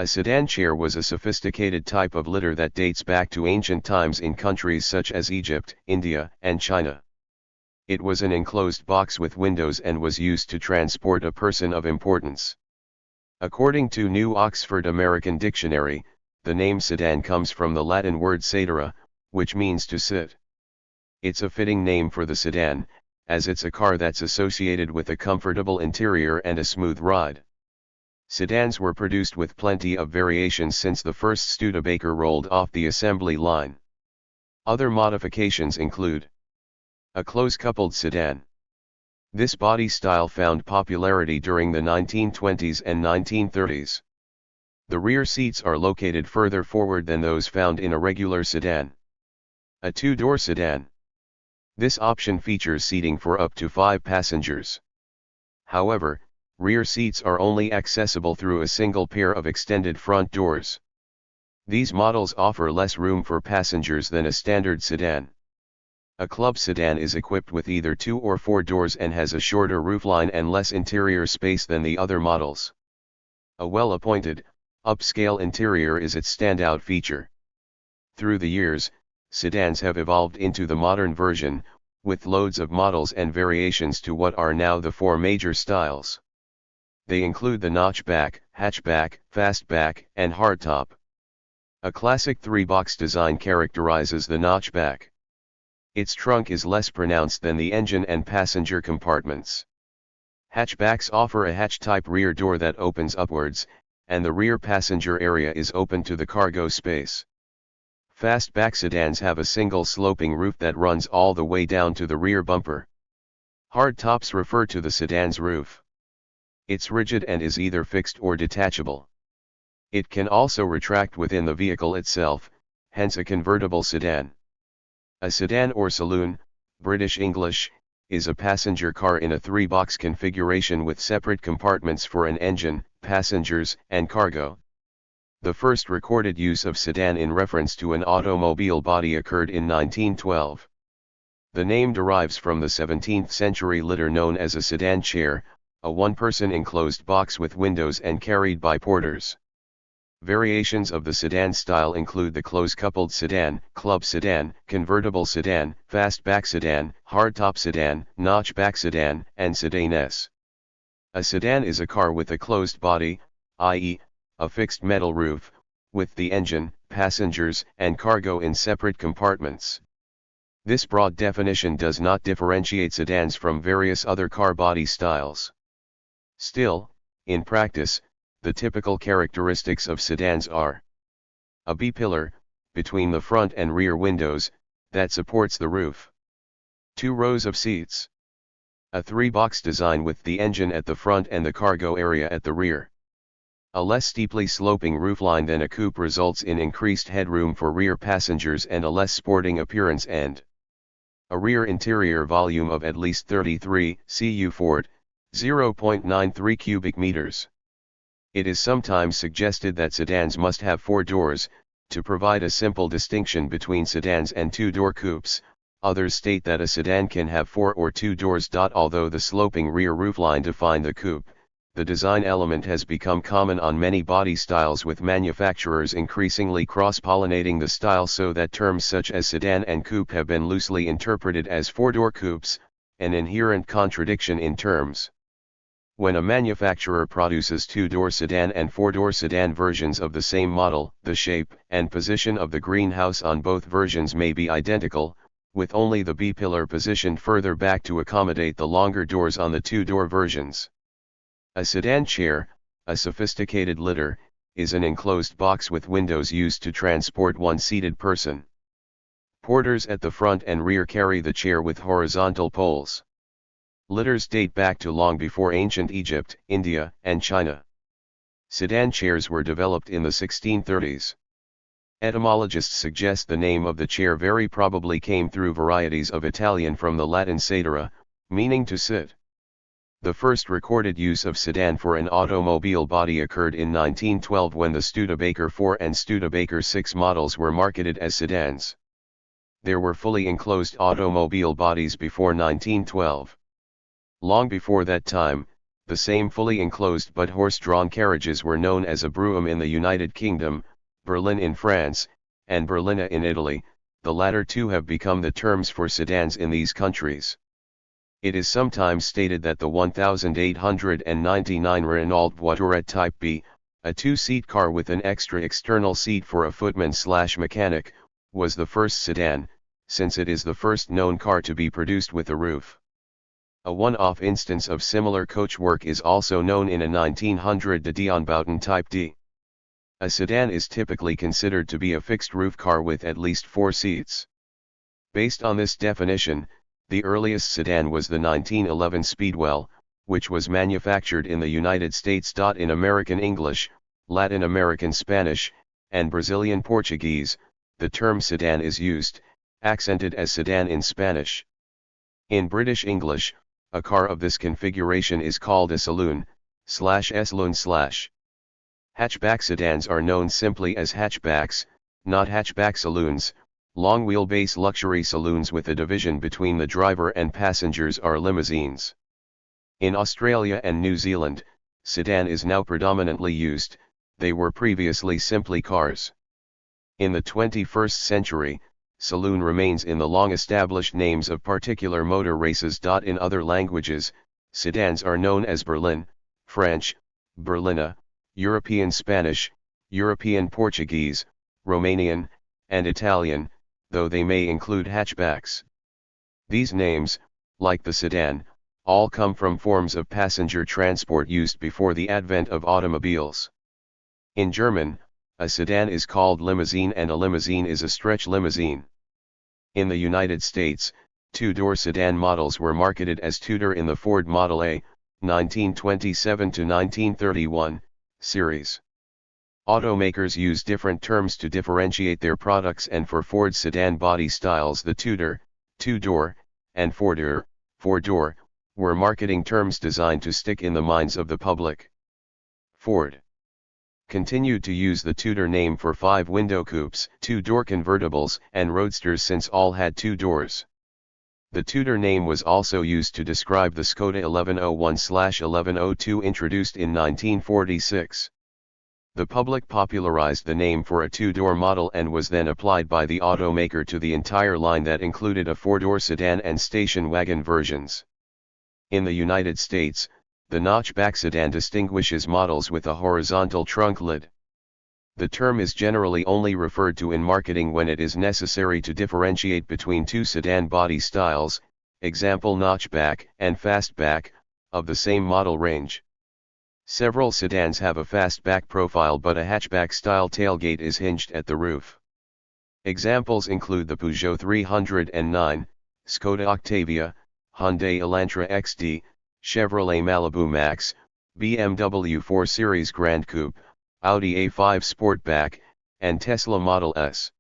A sedan chair was a sophisticated type of litter that dates back to ancient times in countries such as Egypt, India, and China. It was an enclosed box with windows and was used to transport a person of importance. According to New Oxford American Dictionary, the name sedan comes from the Latin word sedere, which means to sit. It's a fitting name for the sedan, as it's a car that's associated with a comfortable interior and a smooth ride. Sedans were produced with plenty of variations since the first Studebaker rolled off the assembly line. Other modifications include a close-coupled sedan. This body style found popularity during the 1920s and 1930s. The rear seats are located further forward than those found in a regular sedan. A two-door sedan. This option features seating for up to 5 passengers. However, rear seats are only accessible through a single pair of extended front doors. These models offer less room for passengers than a standard sedan. A club sedan is equipped with either 2 or 4 doors and has a shorter roofline and less interior space than the other models. A well-appointed, upscale interior is its standout feature. Through the years, sedans have evolved into the modern version, with loads of models and variations to what are now the 4 major styles. They include the notchback, hatchback, fastback, and hardtop. A classic 3-box design characterizes the notchback. Its trunk is less pronounced than the engine and passenger compartments. Hatchbacks offer a hatch-type rear door that opens upwards, and the rear passenger area is open to the cargo space. Fastback sedans have a single sloping roof that runs all the way down to the rear bumper. Hardtops refer to the sedan's roof. It's rigid and is either fixed or detachable. It can also retract within the vehicle itself, hence a convertible sedan. A sedan or saloon, British English, is a passenger car in a 3-box configuration with separate compartments for an engine, passengers, and cargo. The first recorded use of sedan in reference to an automobile body occurred in 1912. The name derives from the 17th century litter known as a sedan chair, a one-person enclosed box with windows and carried by porters. Variations of the sedan style include the close-coupled sedan, club sedan, convertible sedan, fastback sedan, hardtop sedan, notchback sedan, and sedanes. A sedan is a car with a closed body, i.e., a fixed metal roof, with the engine, passengers, and cargo in separate compartments. This broad definition does not differentiate sedans from various other car body styles. Still, in practice, the typical characteristics of sedans are a B-pillar, between the front and rear windows, that supports the roof. 2 rows of seats. A 3-box design with the engine at the front and the cargo area at the rear. A less steeply sloping roofline than a coupe results in increased headroom for rear passengers and a less sporting appearance and a rear interior volume of at least 33 cu Fort, 0.93 cubic meters. It is sometimes suggested that sedans must have 4 doors, to provide a simple distinction between sedans and 2-door coupes. Others state that a sedan can have 4 or 2 doors. Although the sloping rear roofline define the coupe, the design element has become common on many body styles, with manufacturers increasingly cross-pollinating the style so that terms such as sedan and coupe have been loosely interpreted as 4-door coupes, an inherent contradiction in terms. When a manufacturer produces 2-door sedan and 4-door sedan versions of the same model, the shape and position of the greenhouse on both versions may be identical, with only the B-pillar positioned further back to accommodate the longer doors on the 2-door versions. A sedan chair, a sophisticated litter, is an enclosed box with windows used to transport one seated person. Porters at the front and rear carry the chair with horizontal poles. Litters date back to long before ancient Egypt, India, and China. Sedan chairs were developed in the 1630s. Etymologists suggest the name of the chair very probably came through varieties of Italian from the Latin sedere, meaning to sit. The first recorded use of sedan for an automobile body occurred in 1912 when the Studebaker 4 and Studebaker 6 models were marketed as sedans. There were fully enclosed automobile bodies before 1912. Long before that time, The same fully enclosed but horse-drawn carriages were known as a brougham in the United Kingdom, berline in France, and berlina in Italy. The latter two have become the terms for sedans in these countries. It is sometimes stated that the 1899 Renault Voiturette Type B, a two-seat car with an extra external seat for a footman/mechanic, was the first sedan, since it is the first known car to be produced with a roof. A one-off instance of similar coachwork is also known in a 1900 de Dionbouten Type D. A sedan is typically considered to be a fixed-roof car with at least 4 seats. Based on this definition, the earliest sedan was the 1911 Speedwell, which was manufactured in the United States. In American English, Latin American Spanish, and Brazilian Portuguese, the term sedan is used, accented as sedan in Spanish. In British English, a car of this configuration is called a saloon, /saloon/. Hatchback sedans are known simply as hatchbacks, not hatchback saloons. Long wheelbase luxury saloons with a division between the driver and passengers are limousines. In Australia and New Zealand, sedan is now predominantly used, they were previously simply cars. In the 21st century, saloon remains in the long-established names of particular motor races. In other languages, sedans are known as berline, French, berlina, European Spanish, European Portuguese, Romanian, and Italian, though they may include hatchbacks. These names, like the sedan, all come from forms of passenger transport used before the advent of automobiles. In German, a sedan is called limousine and a limousine is a stretch limousine. In the United States, two-door sedan models were marketed as Tudor in the Ford Model A, 1927–1931, series. Automakers use different terms to differentiate their products, and for Ford sedan body styles the Tudor, two-door, and four-door, four-door, were marketing terms designed to stick in the minds of the public. Ford continued to use the Tudor name for five-window coupes, two-door convertibles, and roadsters since all had two doors. The Tudor name was also used to describe the Skoda 1101/1102 introduced in 1946. The public popularized the name for a two-door model and was then applied by the automaker to the entire line that included a four-door sedan and station wagon versions. In the United States, the notchback sedan distinguishes models with a horizontal trunk lid. The term is generally only referred to in marketing when it is necessary to differentiate between two sedan body styles, example notchback and fastback, of the same model range. Several sedans have a fastback profile, but a hatchback-style tailgate is hinged at the roof. Examples include the Peugeot 309, Skoda Octavia, Hyundai Elantra XD, Chevrolet Malibu Max, BMW 4 Series Grand Coupe, Audi A5 Sportback, and Tesla Model S.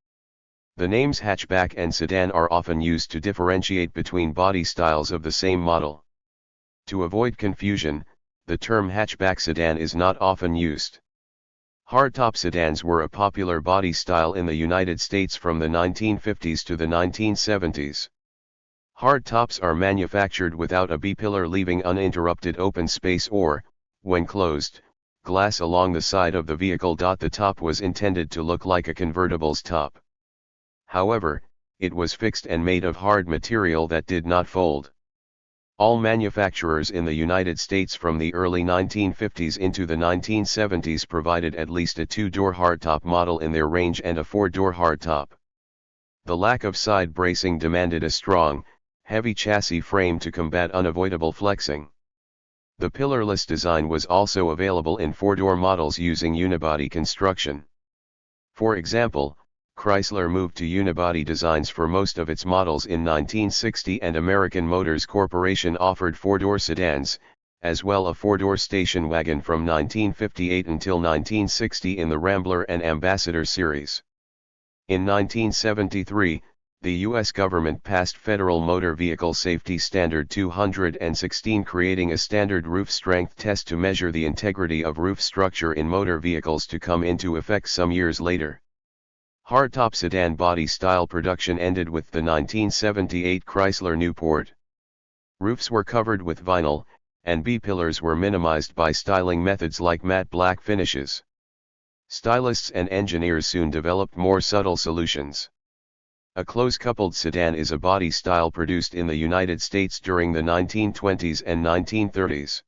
The names hatchback and sedan are often used to differentiate between body styles of the same model. To avoid confusion, the term hatchback sedan is not often used. Hardtop sedans were a popular body style in the United States from the 1950s to the 1970s. Hardtops are manufactured without a B-pillar, leaving uninterrupted open space or, when closed, glass along the side of the vehicle. The top was intended to look like a convertible's top. However, it was fixed and made of hard material that did not fold. All manufacturers in the United States from the early 1950s into the 1970s provided at least a two-door hardtop model in their range and a four-door hardtop. The lack of side bracing demanded a strong, heavy chassis frame to combat unavoidable flexing. The pillarless design was also available in four-door models using unibody construction. For example, Chrysler moved to unibody designs for most of its models in 1960, and American Motors Corporation offered four-door sedans, as well a four-door station wagon from 1958 until 1960 in the Rambler and Ambassador series. In 1973, the U.S. government passed Federal Motor Vehicle Safety Standard 216, creating a standard roof strength test to measure the integrity of roof structure in motor vehicles, to come into effect some years later. Hardtop sedan body style production ended with the 1978 Chrysler Newport. Roofs were covered with vinyl, and B-pillars were minimized by styling methods like matte black finishes. Stylists and engineers soon developed more subtle solutions. A close-coupled sedan is a body style produced in the United States during the 1920s and 1930s.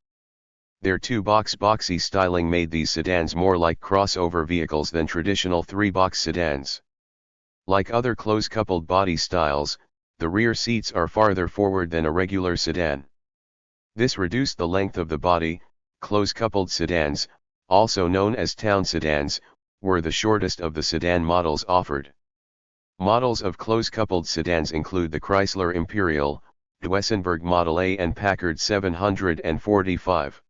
Their two-box boxy styling made these sedans more like crossover vehicles than traditional three-box sedans. Like other close-coupled body styles, the rear seats are farther forward than a regular sedan. This reduced the length of the body. Close-coupled sedans, also known as town sedans, were the shortest of the sedan models offered. Models of close-coupled sedans include the Chrysler Imperial, Duesenberg Model A and Packard 745.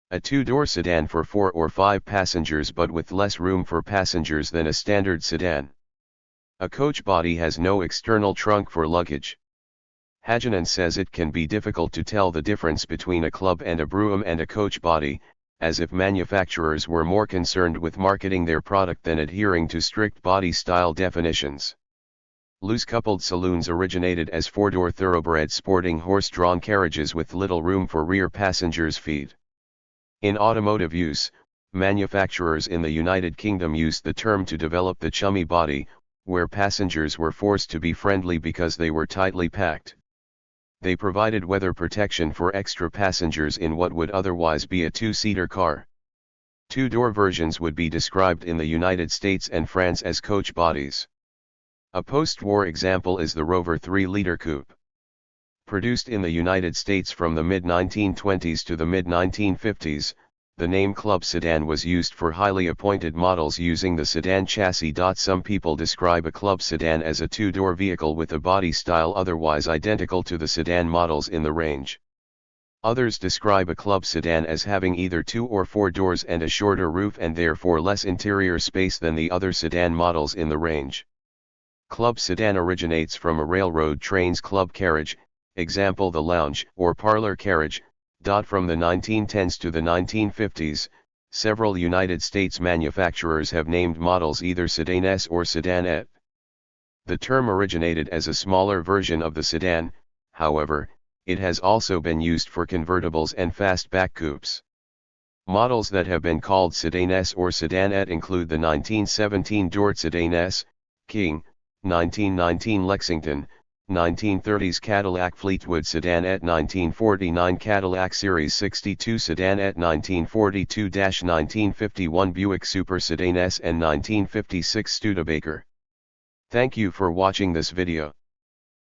A two-door sedan for 4 or 5 passengers but with less room for passengers than a standard sedan. A coach body has no external trunk for luggage. Hagenan says it can be difficult to tell the difference between a club and a brougham and a coach body, as if manufacturers were more concerned with marketing their product than adhering to strict body style definitions. Loose-coupled saloons originated as four-door thoroughbred sporting horse-drawn carriages with little room for rear passengers' feet. In automotive use, manufacturers in the United Kingdom used the term to develop the chummy body, where passengers were forced to be friendly because they were tightly packed. They provided weather protection for extra passengers in what would otherwise be a two-seater car. Two-door versions would be described in the United States and France as coach bodies. A post-war example is the Rover 3-liter coupe. Produced in the United States from the mid-1920s to the mid-1950s, the name club sedan was used for highly appointed models using the sedan chassis. Some people describe a club sedan as a two-door vehicle with a body style otherwise identical to the sedan models in the range. Others describe a club sedan as having either 2 or 4 doors and a shorter roof and therefore less interior space than the other sedan models in the range. Club sedan originates from a railroad train's club carriage, example the lounge or parlor carriage. From the 1910s to the 1950s, several United States manufacturers have named models either sedanes or sedanet. The term originated as a smaller version of the sedan, however, it has also been used for convertibles and fastback coupes. Models that have been called sedanes or sedanet include the 1917 Dort Sedanes, King, 1919 Lexington, 1930s Cadillac Fleetwood Sedanet, 1949 Cadillac Series 62 Sedanet, 1942-1951 Buick Super Sedan S and 1956 Studebaker. Thank you for watching this video.